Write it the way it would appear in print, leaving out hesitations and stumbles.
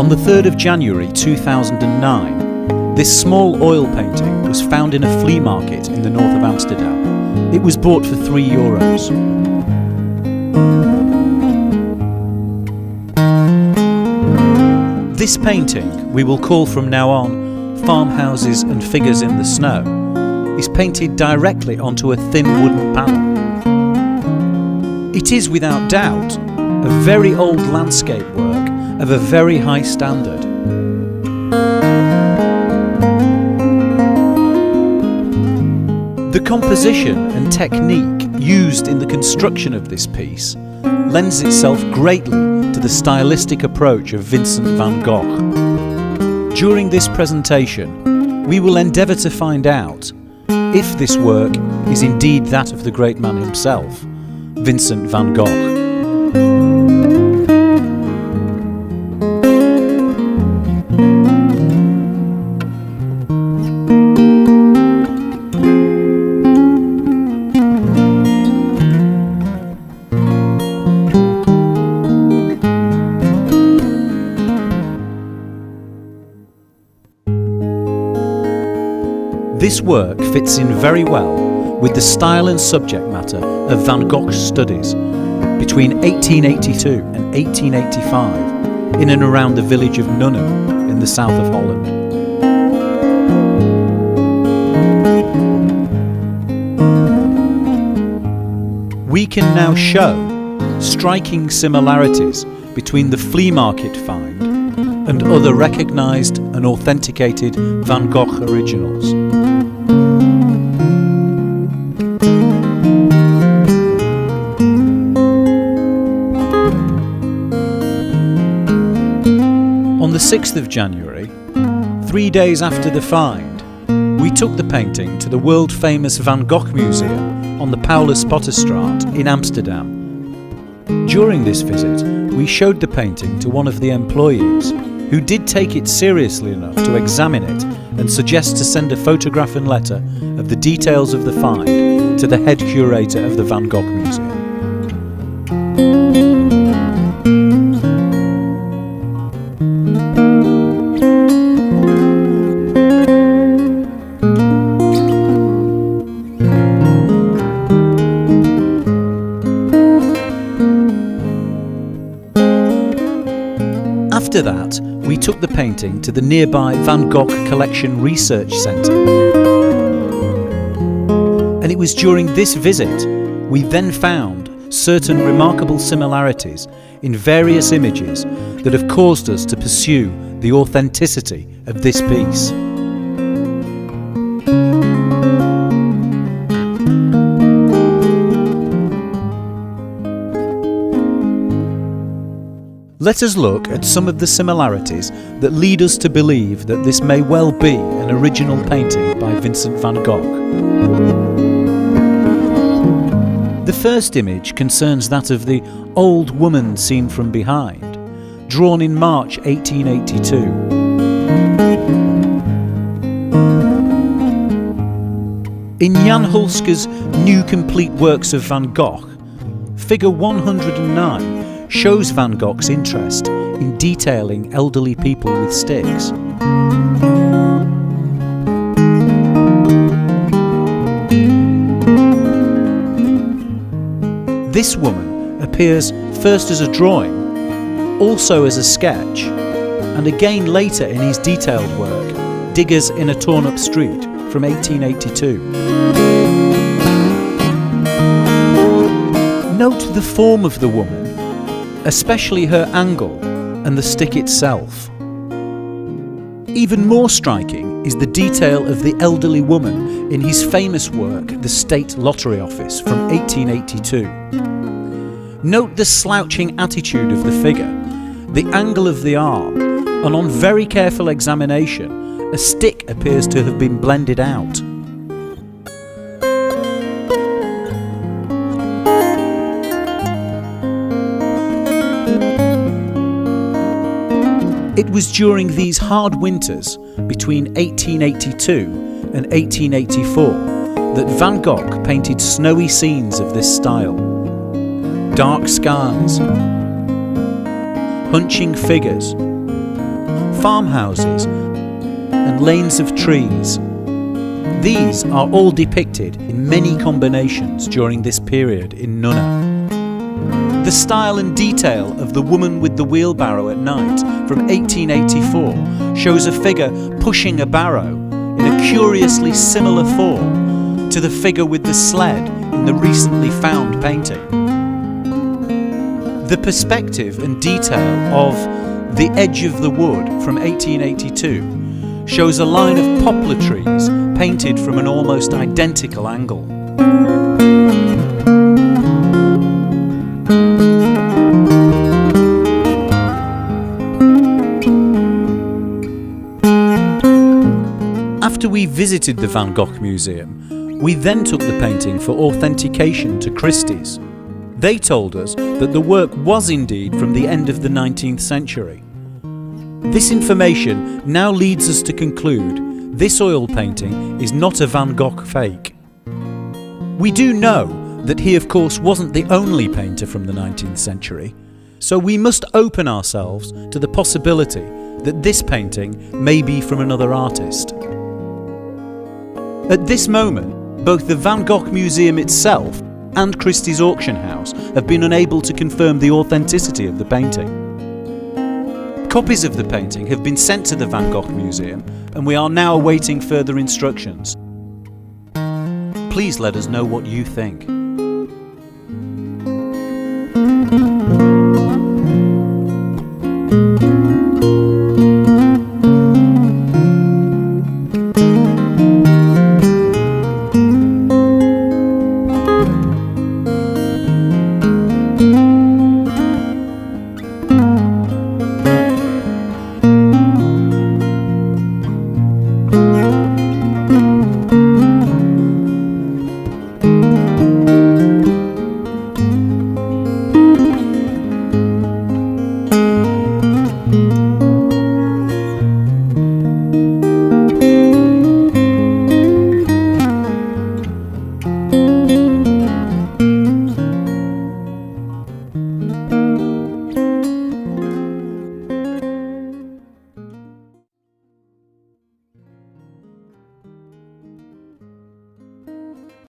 On the 3rd of January 2009, this small oil painting was found in a flea market in the north of Amsterdam. It was bought for €3. This painting, we will call from now on Farmhouses and Figures in the Snow, is painted directly onto a thin wooden panel. It is without doubt a very old landscape work of a very high standard. The composition and technique used in the construction of this piece lends itself greatly to the stylistic approach of Vincent van Gogh. During this presentation, we will endeavour to find out if this work is indeed that of the great man himself, Vincent van Gogh. This work fits in very well with the style and subject matter of Van Gogh's studies between 1882 and 1885 in and around the village of Nuenen in the south of Holland. We can now show striking similarities between the flea market find and other recognised and authenticated Van Gogh originals. On the 6th of January, 3 days after the find, we took the painting to the world-famous Van Gogh Museum on the Pauluspotterstraat in Amsterdam. During this visit, we showed the painting to one of the employees, who did take it seriously enough to examine it and suggest to send a photograph and letter of the details of the find to the head curator of the Van Gogh Museum. After that, we took the painting to the nearby Van Gogh Collection Research Centre. And it was during this visit we then found certain remarkable similarities in various images that have caused us to pursue the authenticity of this piece. Let us look at some of the similarities that lead us to believe that this may well be an original painting by Vincent van Gogh. The first image concerns that of the old woman seen from behind, drawn in March 1882. In Jan Hulsker's New Complete Works of Van Gogh, figure 109 shows Van Gogh's interest in detailing elderly people with sticks. This woman appears first as a drawing, also as a sketch, and again later in his detailed work, Diggers in a Torn-Up Street from 1882. Note the form of the woman, especially her angle and the stick itself. Even more striking is the detail of the elderly woman in his famous work, The State Lottery Office from 1882. Note the slouching attitude of the figure, the angle of the arm, and on very careful examination, a stick appears to have been blended out. It was during these hard winters between 1882 and 1884 that Van Gogh painted snowy scenes of this style. Dark skies, hunching figures, farmhouses and lanes of trees. These are all depicted in many combinations during this period in Nunna. The style and detail of the woman with the wheelbarrow at night from 1884 shows a figure pushing a barrow in a curiously similar form to the figure with the sled in the recently found painting. The perspective and detail of The Edge of the Wood from 1882 shows a line of poplar trees painted from an almost identical angle. After we visited the Van Gogh Museum, we then took the painting for authentication to Christie's. They told us that the work was indeed from the end of the 19th century. This information now leads us to conclude this oil painting is not a Van Gogh fake. We do know that he of course wasn't the only painter from the 19th century, so we must open ourselves to the possibility that this painting may be from another artist. At this moment, both the Van Gogh Museum itself and Christie's auction house have been unable to confirm the authenticity of the painting. Copies of the painting have been sent to the Van Gogh Museum and we are now awaiting further instructions. Please let us know what you think.